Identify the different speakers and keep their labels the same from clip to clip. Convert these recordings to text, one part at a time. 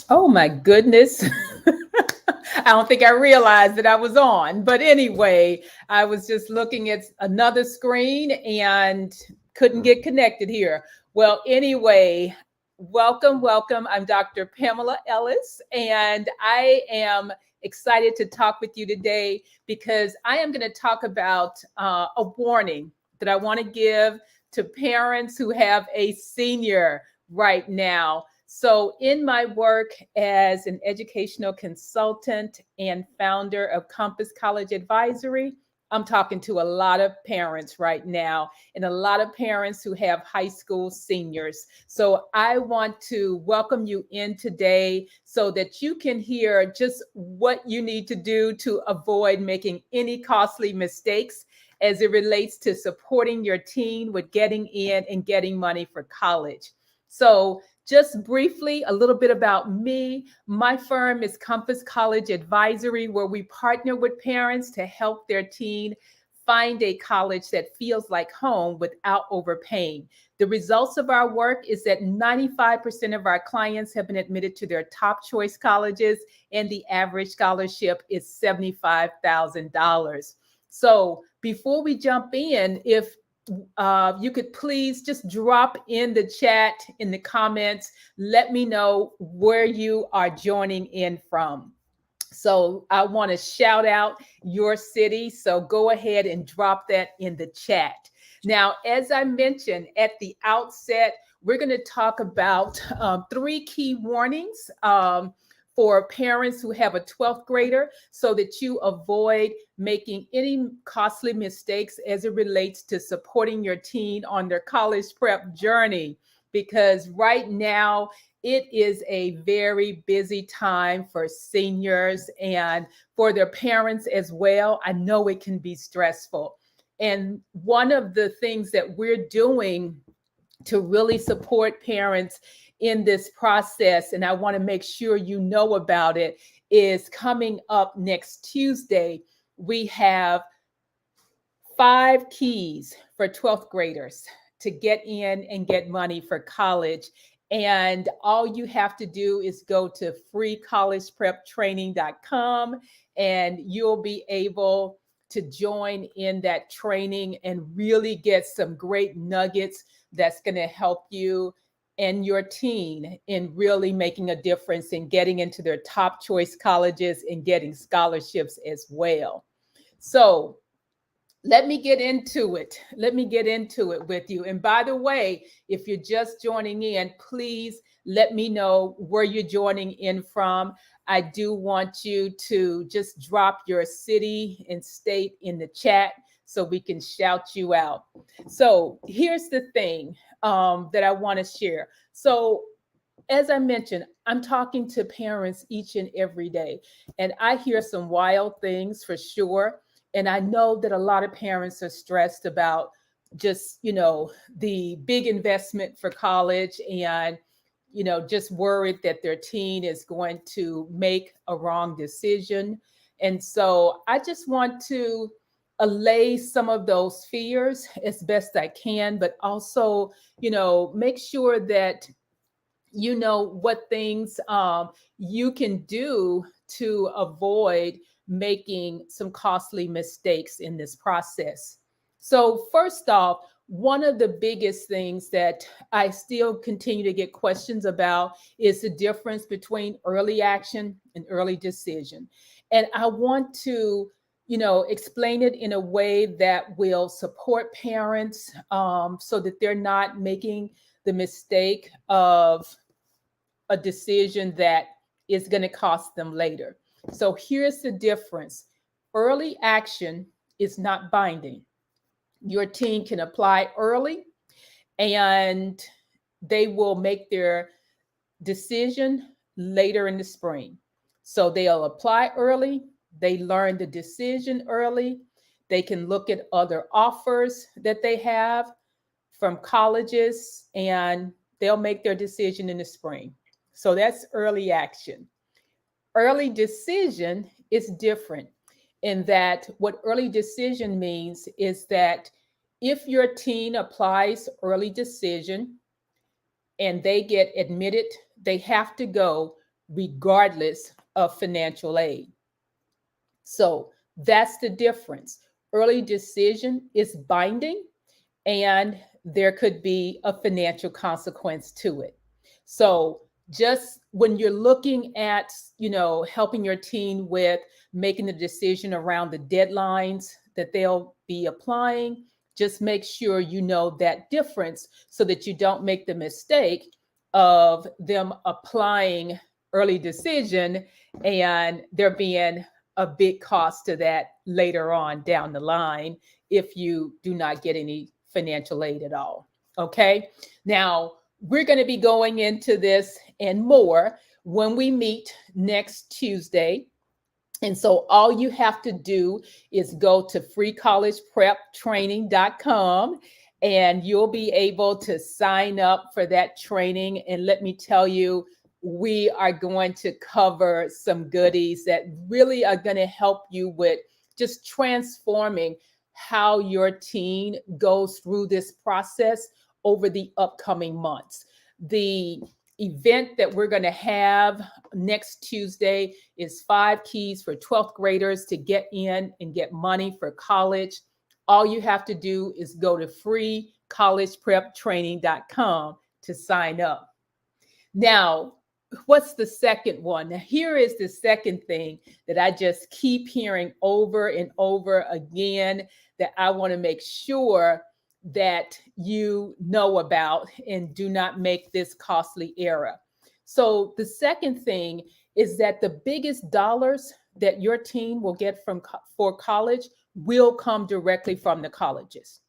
Speaker 1: Oh my goodness. I don't think I realized that I was on. But anyway, I was just looking at another screen and couldn't get connected here. Well, anyway, welcome, welcome. I'm Dr. Pamela Ellis, and I am excited to talk with you today because I am going to talk about a warning that I want to give to parents who have a senior right now. So, in my work as an educational consultant and founder of Compass College Advisory, I'm talking to a lot of parents right now and a lot of parents who have high school seniors. So, I want to welcome you in today so that you can hear just what you need to do to avoid making any costly mistakes as it relates to supporting your teen with getting in and getting money for college. So, just briefly, a little bit about me. My firm is Compass College Advisory, where we partner with parents to help their teen find a college that feels like home without overpaying. The results of our work is that 95% of our clients have been admitted to their top choice colleges, and the average scholarship is $75,000. So before we jump in, if you could please just drop in the chat, in the comments, let me know where you are joining in from. So I want to shout out your city. So go ahead and drop that in the chat. Now, as I mentioned at the outset, we're going to talk about three key warnings for parents who have a 12th grader so that you avoid making any costly mistakes as it relates to supporting your teen on their college prep journey. Because right now, it is a very busy time for seniors and for their parents as well. I know it can be stressful. And one of the things that we're doing to really support parents in this process, and I want to make sure you know about it, is coming up next Tuesday. We have 5 keys for 12th graders to get in and get money for college. And all you have to do is go to freecollegepreptraining.com and you'll be able to join in that training and really get some great nuggets that's going to help you and your teen in really making a difference in getting into their top choice colleges and getting scholarships as well. So, let me get into it. Let me get into it with you. And by the way, if you're just joining in, please let me know where you're joining in from. I do want you to just drop your city and state in the chat so we can shout you out. So here's the thing that I want to share. So as I mentioned, I'm talking to parents each and every day, and I hear some wild things for sure. And I know that a lot of parents are stressed about just, the big investment for college and, just worried that their teen is going to make a wrong decision. And so I just want to allay some of those fears as best I can, but also, make sure that you know what things you can do to avoid making some costly mistakes in this process. So, first off, one of the biggest things that I still continue to get questions about is the difference between early action and early decision. And I want to, explain it in a way that will support parents so that they're not making the mistake of a decision that is going to cost them later. So here's the difference: early action is not binding. Your team can apply early and they will make their decision later in the spring. So they'll apply early, they learn the decision early, they can look at other offers that they have from colleges, and they'll make their decision in the spring. So that's early action. Early decision is different in that what early decision means is that if your teen applies early decision and they get admitted, they have to go regardless of financial aid. So that's the difference. Early decision is binding and there could be a financial consequence to it. So just when you're looking at, helping your teen with making the decision around the deadlines that they'll be applying, just make sure you know that difference so that you don't make the mistake of them applying early decision and there being a big cost to that later on down the line if you do not get any financial aid at all. Okay. Now, we're going to be going into this and more when we meet next Tuesday. And so all you have to do is go to freecollegepreptraining.com and you'll be able to sign up for that training. And let me tell you, we are going to cover some goodies that really are going to help you with just transforming how your teen goes through this process over the upcoming months. The event that we're going to have next Tuesday is 5 keys for 12th graders to get in and get money for college. All you have to do is go to freecollegepreptraining.com to sign up. Now, what's the second one? Now, here is the second thing that I just keep hearing over and over again that I want to make sure that you know about and do not make this costly error. So the second thing is that the biggest dollars that your team will get for college will come directly from the colleges.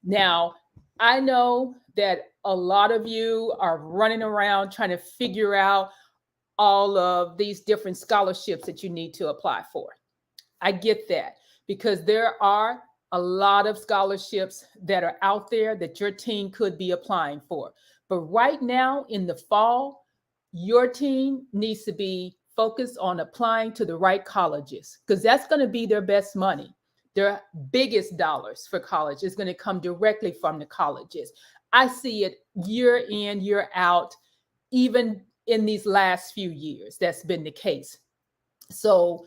Speaker 1: Now, I know that a lot of you are running around trying to figure out all of these different scholarships that you need to apply for. I get that because there are a lot of scholarships that are out there that your team could be applying for. But right now in the fall, your team needs to be focused on applying to the right colleges because that's going to be their best money. Their biggest dollars for college is going to come directly from the colleges. I see it year in, year out, even in these last few years. That's been the case. So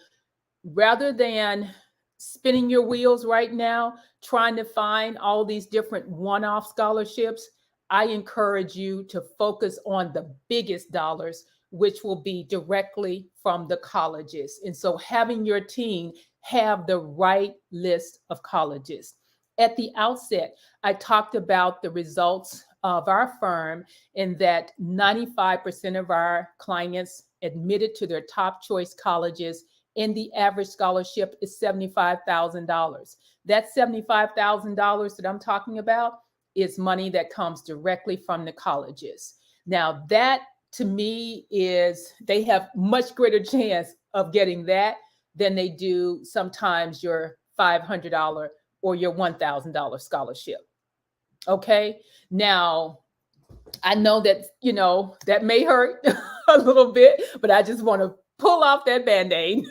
Speaker 1: rather than spinning your wheels right now, trying to find all these different one-off scholarships, I encourage you to focus on the biggest dollars, which will be directly from the colleges. And so having your team have the right list of colleges. At the outset, I talked about the results of our firm in that 95% of our clients admitted to their top choice colleges, and the average scholarship is $75,000. That $75,000 that I'm talking about is money that comes directly from the colleges. Now, that to me is they have much greater chance of getting that than they do sometimes your $500 or your $1,000 scholarship. Okay. Now, I know that, that may hurt a little bit, but I just want to pull off that band-aid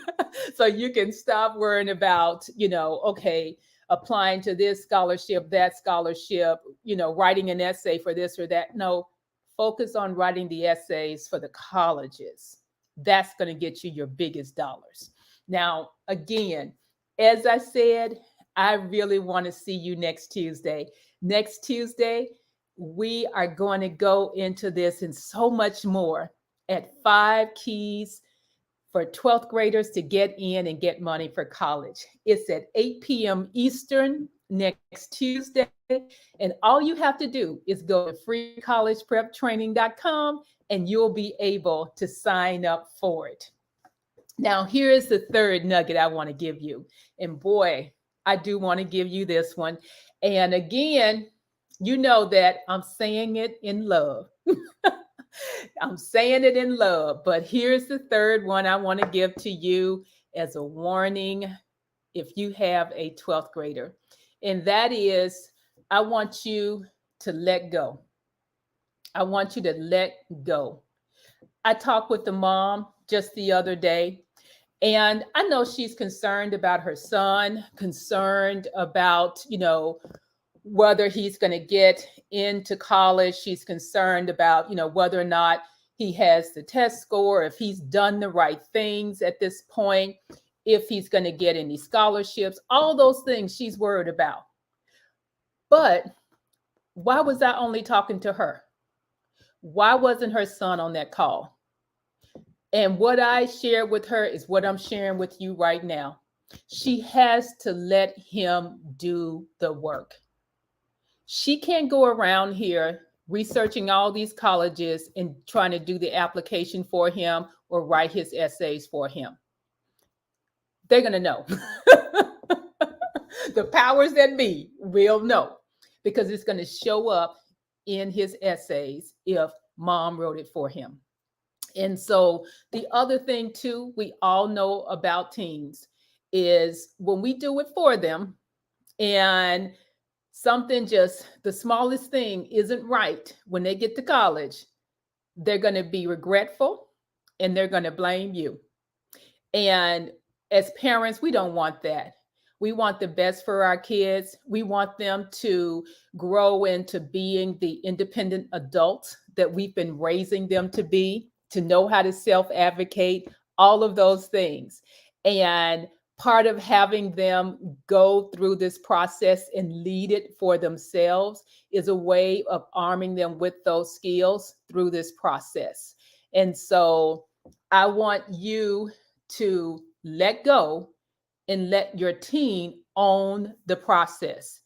Speaker 1: so you can stop worrying about, okay, applying to this scholarship, that scholarship, writing an essay for this or that. No, focus on writing the essays for the colleges. That's going to get you your biggest dollars. Now, again, as I said, I really want to see you next Tuesday. Next Tuesday, we are going to go into this and so much more at 5 keys for 12th graders to get in and get money for college. It's at 8 p.m. Eastern next Tuesday. And all you have to do is go to freecollegepreptraining.com and you'll be able to sign up for it. Now, here is the third nugget I want to give you. And boy, I do want to give you this one. And again, you know that I'm saying it in love. I'm saying it in love. But here's the third one I want to give to you as a warning if you have a 12th grader. And that is, I want you to let go. I want you to let go. I talked with the mom just the other day, and I know she's concerned about her son, concerned about, whether he's going to get into college. She's concerned about, whether or not he has the test score, if he's done the right things at this point, if he's going to get any scholarships, all those things she's worried about. But why was I only talking to her? Why wasn't her son on that call? And what I shared with her is what I'm sharing with you right now. She has to let him do the work. She can't go around here researching all these colleges and trying to do the application for him or write his essays for him. They're going to know. The powers that be will know, because it's going to show up in his essays if mom wrote it for him. And so the other thing too, we all know about teens is when we do it for them and something, just the smallest thing isn't right when they get to college, they're going to be regretful and they're going to blame you. And as parents, we don't want that. We want the best for our kids. We want them to grow into being the independent adults that we've been raising them to be, to know how to self-advocate, all of those things. And part of having them go through this process and lead it for themselves is a way of arming them with those skills through this process. And so I want you to let go and let your teen own the process.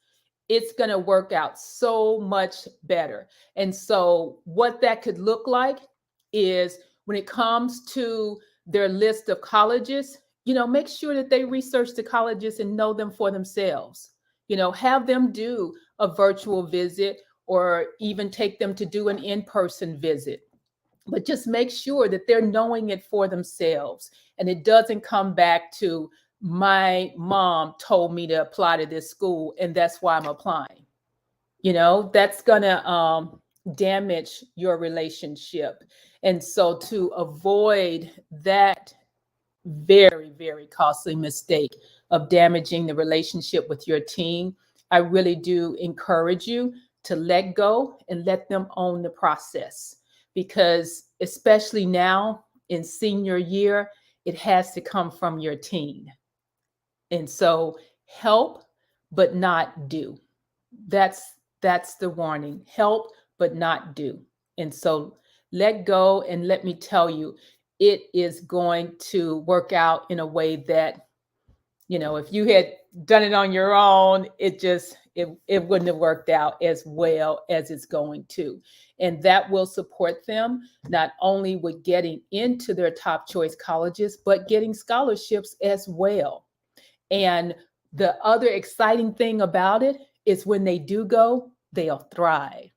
Speaker 1: It's going to work out so much better. And so what that could look like is when it comes to their list of colleges, make sure that they research the colleges and know them for themselves. Have them do a virtual visit or even take them to do an in-person visit. But just make sure that they're knowing it for themselves. And it doesn't come back to, my mom told me to apply to this school and that's why I'm applying. That's going to damage your relationship. And so to avoid that very, very costly mistake of damaging the relationship with your teen, I really do encourage you to let go and let them own the process. Because especially now in senior year, it has to come from your teen. And so help, but not do. That's the warning. Help, but not do. And so let go, and let me tell you, it is going to work out in a way that, if you had done it on your own, it it wouldn't have worked out as well as it's going to. And that will support them not only with getting into their top choice colleges, but getting scholarships as well. And the other exciting thing about it is when they do go, they'll thrive.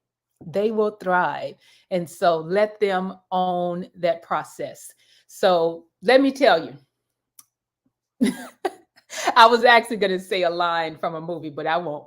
Speaker 1: They will thrive. And so let them own that process. So let me tell you, I was actually going to say a line from a movie, but I won't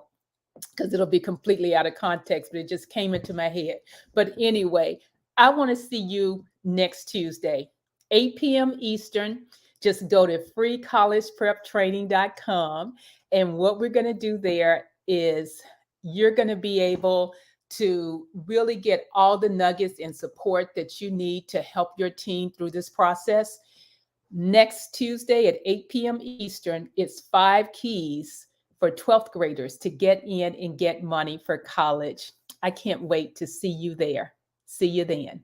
Speaker 1: because it'll be completely out of context, but it just came into my head. But anyway, I want to see you next Tuesday, 8 p.m. Eastern. Just go to freecollegepreptraining.com. And what we're going to do there is you're going to be able to really get all the nuggets and support that you need to help your team through this process. Next Tuesday at 8 p.m. Eastern, it's 5 keys for 12th graders to get in and get money for college. I can't wait to see you there. See you then.